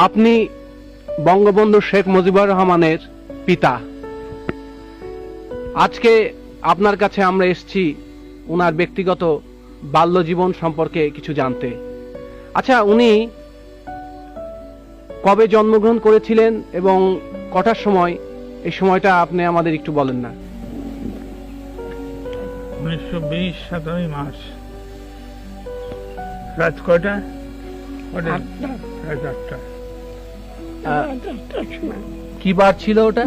আপনি বঙ্গবন্ধু শেখ মুজিবুর রহমানের পিতা। আজকে আপনার কাছে আমরা এসেছি ওনার ব্যক্তিগত বাল্য জীবন সম্পর্কে কিছু জানতে। আচ্ছা, উনি কবে জন্মগ্রহণ করেছিলেন এবং কটার সময়, এই সময়টা আপনি আমাদের একটু বলেন না। 1920 7ই মার্চ। রাত কয়টা? রাত 8টা। কি বার ছিল ওটা?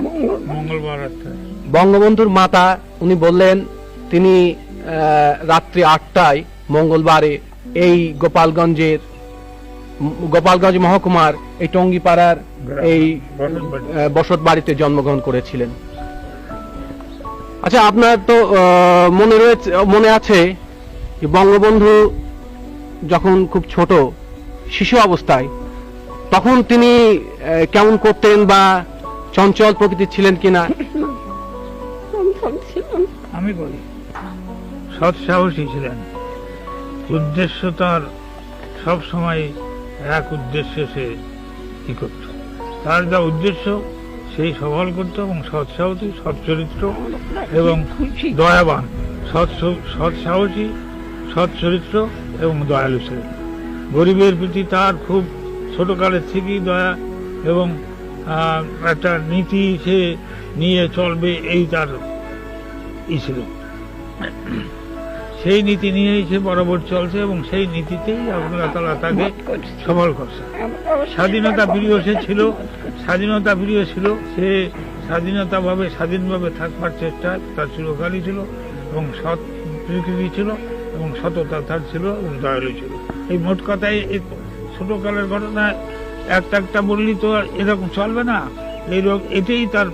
মঙ্গলবার রাত্রে। বঙ্গবন্ধুর মাতা উনি বললেন তিনি রাত্রি 8টায় মঙ্গলবারে এই গোপালগঞ্জ মহকুমার এই টঙ্গিপাড়ার এই বসত বাড়িতে জন্মগ্রহণ করেছিলেন। আচ্ছা, আপনার তো মনে আছে যে বঙ্গবন্ধু যখন খুব ছোট শিশু অবস্থায় তখন তিনি কেমন করতেন বা চঞ্চল প্রকৃতির ছিলেন কিনা? আমি বলি, সৎ সাহসী ছিলেন। উদ্দেশ্য তার সব সময় এক উদ্দেশ্যে সে কি করত, তার যা উদ্দেশ্য সেই সফল করত, এবং সৎ সাহসী, সৎ চরিত্র এবং দয়াবান। সৎ সাহসী, সৎ চরিত্র এবং দয়ালু ছিলেন। গরিবের প্রতি তার খুব ছোটকালের থেকেই দয়া এবং একটা নীতি সে নিয়ে চলবে, এই তার ছিল। সেই নীতি নিয়েই সে বরাবর চলছে এবং সেই নীতিতেই আল্লাহ তাআলা তাকে সফল করছে। স্বাধীনতা প্রিয় সে ছিল, স্বাধীনতা প্রিয় ছিল। সে স্বাধীনভাবে থাকবার চেষ্টা তার চিরকালই ছিল, এবং সৎ প্রকৃতি ছিল, এবং সততা তার ছিল, এবং দয়ালু ছিল। এই মোট কথায় এই ছোটকালের ঘটনা একটা বললি তো এরকম চলবে না। এটাই তার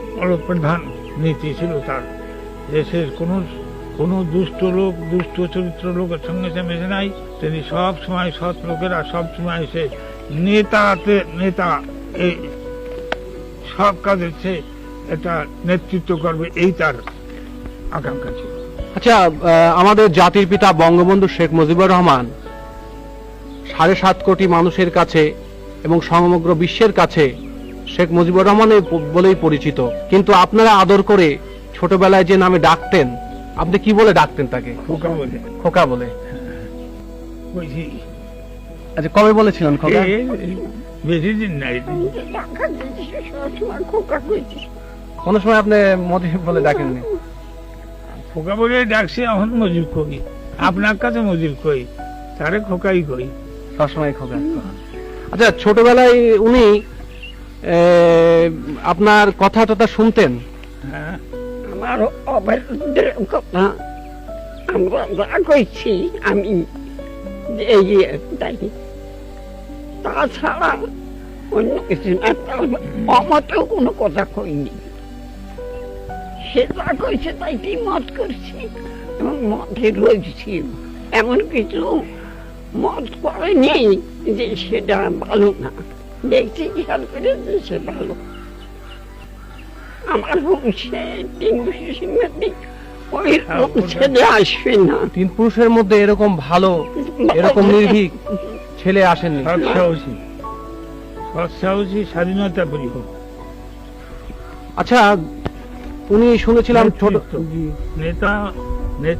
প্রধান নীতি ছিল তার। দেশের কোনো দুষ্ট চরিত্র লোকের সঙ্গে সে মেশে নাই। তিনি সব সময় সৎ লোকেরা সব সময় সে নেতা এই সব কাজে সে এটা নেতৃত্ব করবে, এই তার আকাঙ্ক্ষা ছিল। আচ্ছা, আমাদের জাতির পিতা বঙ্গবন্ধু শেখ মুজিবুর রহমান 7.5 কোটি মানুষের কাছে এবং সমগ্র বিশ্বের কাছে শেখ মুজিবুর রহমান বলেই পরিচিত। কিন্তু আপনারা আদর করে ছোটবেলায় যে নামে ডাকতেন, আপনি কি বলে ডাকতেন তাকে? খোকা বলে। খোকা বলে। আচ্ছা, কবে বলেছিলেন খোকা? বেশি দিন নাই। কোন সময় আপনি মজিব বলে ডাকেননি? খোকা বলে ডাকছি। এখন মজিব কই, আপনার কাছে মজিব কই, তারে খোকাই কই, সবসময় খোকা। আচ্ছা, ছোটবেলায় উনি আপনার কথা টথা শুনতেন? হ্যাঁ, আমার অবাধ্যের কথা আমরা যা কইছি আমি তাই, তাছাড়া অন্য কিছু না। অমতেও কোনো কথা কইনি। সে যা কইছে তাইতেই মত করছি এবং মতে রয়েছি। এমন কিছু মত করেনি যে সেটা ভালো না। দেখছি খেয়াল করে যে সে ভালো। আমার বংশে 3 পুরুষের মধ্যে ওই ছেলে আসবে না। 3 পুরুষের মধ্যে এরকম ভালো, এরকম নির্ভীক ছেলে আসেননি। সৎ সাহসী, স্বাধীনতা প্রিয়। আচ্ছা, উনি শুনেছিলাম ছোট নেতা,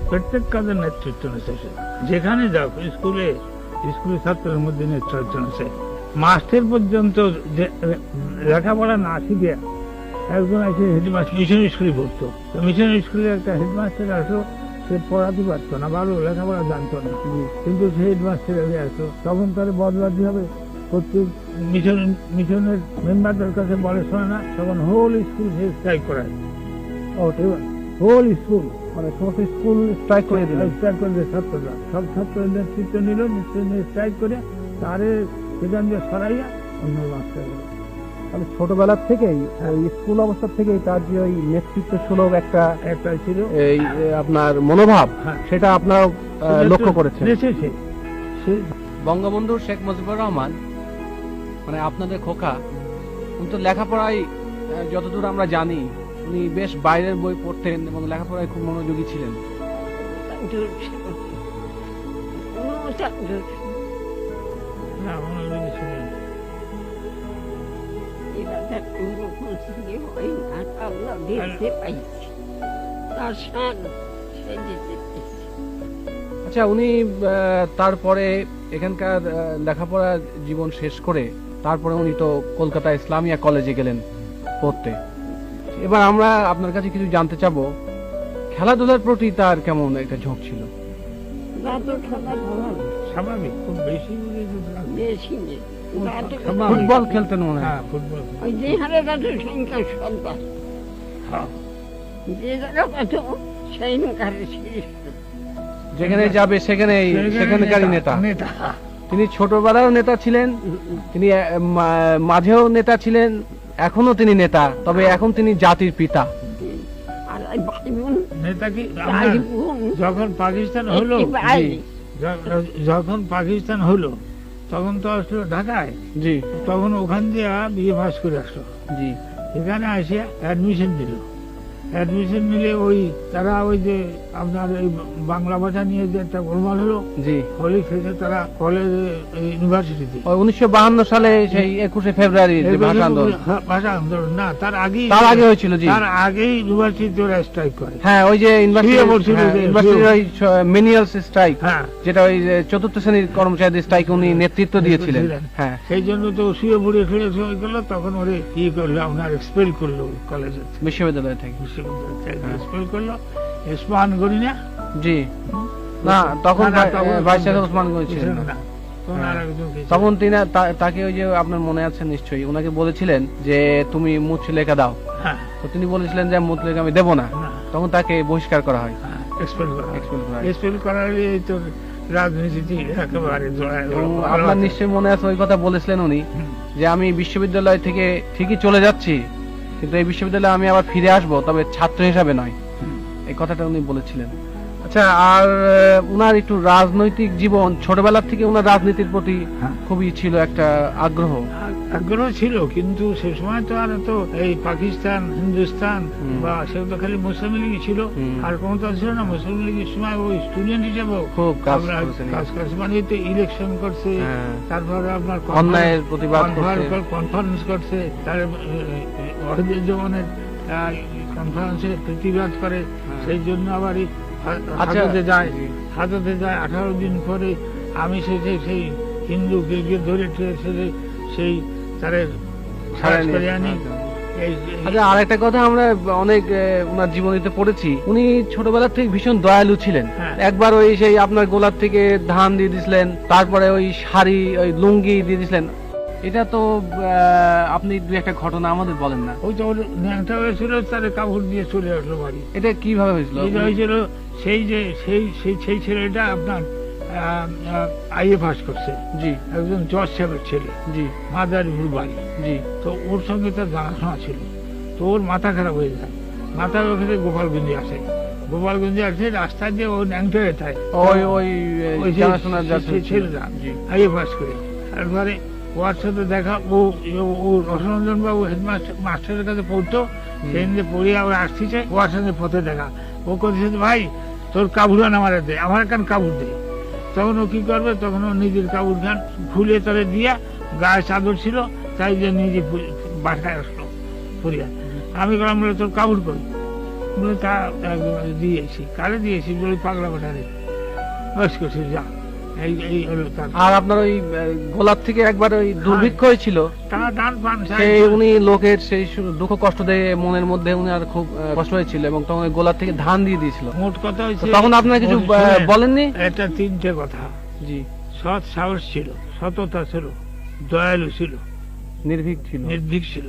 প্রত্যেক কাজের নেতৃত্ব নেছে। যেখানে যাও, স্কুলে ছাত্রের মধ্যে নেতৃত্ব নেছে। মাস্টার পর্যন্ত লেখাপড়া না শিখে একজন আছে হেডমাস্টার, মিশন স্কুলে পড়তো। মিশন স্কুলে একটা হেডমাস্টার আসো, সে পড়াতে পারতো না, ভালো লেখাপড়া জানতো না, কিন্তু সে হেডমাস্টার আসতো। তখন তার বদলাতে হবে। প্রত্যেক মিশনের মেম্বারদের কাছে বলে শোনে না, তখন হোল স্কুল সে স্ট্রাইক করায়। হোল স্কুল মানে সমস্ত স্কুল স্ট্রাইক করে দিল। ছাত্ররা সব ছাত্রদের নেতৃত্ব নিল, স্ট্রাইক করে তারে সেখান দিয়ে সরাইয়া অন্য মাস্টার। তাহলে ছোটবেলার থেকেই স্কুল অবস্থা থেকেই তার যে ওই নেতৃত্ব সুলভ একটা ছিল এই আপনার মনোভাব, সেটা আপনার লক্ষ্য করেছেন। বঙ্গবন্ধু শেখ মুজিবুর রহমান মানে আপনাদের খোকা, উনি তো লেখাপড়ায় যতদূর আমরা জানি উনি বেশ বাইরের বই পড়তেন এবং লেখাপড়ায় খুব মনোযোগী ছিলেন। এরকম থেকে হয় না, আল্লাহ দেখতে পাইছি তার শান সে দিতে পেরেছে। আচ্ছা, উনি তারপরে এখানকার লেখাপড়া জীবন শেষ করে তারপরে উনি তো কলকাতা ইসলামিয়া কলেজে গেলেন পড়তে। এবার আমরা আপনার কাছে কিছু জানতে চাবো, খেলাধুলার প্রতি তার কেমন একটা ঝোঁক ছিল? দাদু খেলাধুলা স্বাভাবিক, খুব বেশি বেশি নেই, দাদু স্বাভাবিক। ফুটবল খেলতেন মনে হয়। হ্যাঁ, ফুটবল। ওই যে হারে দাদু সংখ্যা সন্তান হ্যাঁ, যে জায়গা দাদু সেই কারে শেষ যেখানে যাবে সেখানকারই নেতা। নেতা। তিনি ছোটবেলাও নেতা ছিলেন, তিনি মাঝেও নেতা ছিলেন, এখনো তিনি নেতা, তবে এখন তিনি জাতির পিতা। আর এই ভাই বোন নেতা কি ভাই আপনার বোন যখন পাকিস্তান হলো, একটি ভাই যখন পাকিস্তান হলো তখন তো আসলো ঢাকায়, জি তখন ওখান দিয়ে বিয়ে পাস করে আসলো। জি এখানে এসে অ্যাডমিশন দিল। অ্যাডমিশন নিলে ওই তারা ওই যে আপনার এই বাংলা ভাষা নিয়ে যে একটা গোলমাল হলো, জি হলি থেকে তারা কলেজে ইউনিভার্সিটিতে ওই 1952 সালে সেই 21শে ফেব্রুয়ারি যে ভাষা আন্দোলন, ভাষা আন্দোলন না, তার আগেই হয়েছিল। জি তার আগেই ইউনিভার্সিটিতে ওরা স্ট্রাইক করে। হ্যাঁ, ওই যে শুয়ে পড়ছিল যে, ইউনিভার্সিটির মেনিয়াল স্ট্রাইক, হ্যাঁ, যেটা ওই যে চতুর্থ শ্রেণীর কর্মচারীদের স্ট্রাইক উনি নেতৃত্ব দিয়েছিলেন। হ্যাঁ, সেই জন্য তো শুয়ে পড়ে ফিরে হয়ে গেল, তখন ওরে কি করলো আপনার এক্সপেল করলো কলেজের বিশ্ববিদ্যালয় থেকে। বিশ্ববিদ্যালয় থেকে এক্সপেল করলো। ওসমান গনি না, জি না, তখন না, তখন ভাইস চ্যান্সেলর ওসমান গনি ছিলেন। না, তখন আর একজন কে ছিল? তখন তিনি তাকে ওই যে আপনার মনে আছে নিশ্চয়ই, ওনাকে বলেছিলেন যে তুমি মুচলেখা দাও, হ্যাঁ, তো তিনি বলেছিলেন যে মুচলেখা আমি দেবো না, না, তখন তাকে বহিষ্কার করা হয়। এক্সপেল করা। Expel করা হয়। এক্সপেল করার এই তো রাজনীতি একেবারে জড়ায় এবং গেল। আপনার নিশ্চয়ই মনে আছে ওই কথা বলেছিলেন উনি, হুম, যে আমি বিশ্ববিদ্যালয় থেকে ঠিকই চলে যাচ্ছি, কিন্তু এই বিশ্ববিদ্যালয়ে আমি আবার ফিরে আসবো, তবে ছাত্র হিসাবে নয়। হুম। এই কথাটা উনি বলেছিলেন। আচ্ছা, আর উনার একটু রাজনৈতিক জীবন, ছোটবেলা থেকে উনার রাজনীতির প্রতি হ্যাঁ। খুবই ছিল একটা আগ্রহ। আগ্রহ ছিল, কিন্তু সে সময় তো আর তো এই পাকিস্তান হিন্দুস্তান হুম। বা সেও তো খালি মুসলিম লীগই ছিল, হুম। আর কোনো তো ছিল না। মুসলিম লীগের সময় ওই স্টুডেন্ট হিসেবে খুব কাজ করেছেন। কাজ করছে, মানে তো ইলেকশন করছে, হ্যাঁ। তারপরে আপনার অন্যায়ের প্রতিবাদ করছে। কনফারেন্স করছে, তার ওয়াহিদুল জামানের কনফারেন্সে প্রতিবাদ করে। সেই জন্য আবার এই আচ্ছা, হাজতে যায়, জি। হাজতে যায় 18 দিন পরে। আমি সেই হিন্দু গির্গির ধরে সেই তারে খালাস করে আনি। আচ্ছা, আর একটা কথা আমরা অনেক ওনার জীবনীতে পড়েছি, উনি ছোটবেলা থেকে ভীষণ দয়ালু ছিলেন। হ্যাঁ। একবার ওই সেই আপনার গোলাপ থেকে ধান দিয়ে দিছিলেন, তারপরে ওই শাড়ি, ওই লুঙ্গি দিয়ে দিছিলেন। এটা তো আপনি দুই একটা ঘটনা আমাদের বলেন না, ওই তো ওর ন্যাংটা হয়েছিল, তারে কাপড় দিয়ে চলে আসলো বাড়ি। এটা কিভাবে হয়েছিল? এটা হয়েছিল সেই ছেলেটা আপনার আইএ পাস করছে, জি একজন জজ সাহেবের ছেলে, জি মাদারীপুর বাড়ি। জি তো ওর সঙ্গে তার জানাশোনা ছিল। তো ওর মাথা খারাপ হয়ে যায়, মাথার ওখানে গোপালগঞ্জে আসে। গোপালগঞ্জে আসে, রাস্তা দিয়ে ও ন্যাংটা হয়ে যায়। ওই ওই ওই যে জানাশোনার ছেলেটা জি আইএ পাস করে। তারপরে ওর সাথে দেখা, ও রসরঞ্জন বাবু হেডমাস্টার মাস্টারের কাছে পড়তো। সেদিন যে পড়িয়া ওরা আসছে, ওর সাথে পথে দেখা। ও করছে, ভাই তোর কাবুরান আমার দে, আমার কান কাবুর দে। তখন ও কি করবে, তখন ও নিজের কাবুর খান খুলে তারে দিয়া, গায়ে চাদর ছিল, তাই যে নিজে বাসায় আসলো পড়িয়া। আমি বললাম, বলে তোর কাবুর করি, বলে তা দিয়েছি। কারে দিয়েছি বলে পাগলা বাটারে বয়স করছি, যা। এই হলো তার। আর আপনার ওই গোলাপ থেকে একবার ওই দুর্ভিক্ষ হয়েছিল, তারা দান পান সেই উনি লোকের সেই দুঃখ কষ্ট দিয়ে মনের মধ্যে উনি আর খুব কষ্ট হয়েছিল, এবং তখন ওই গোলাপ থেকে ধান দিয়ে দিয়েছিল। মোট কথা তো হয়েছে, তখন আপনার কিছু বলেননি? এটা তিনটে কথা। জি, সৎ সাহস ছিল, সততা ছিল, দয়ালু ছিল, নির্ভীক ছিল। নির্ভীক ছিল।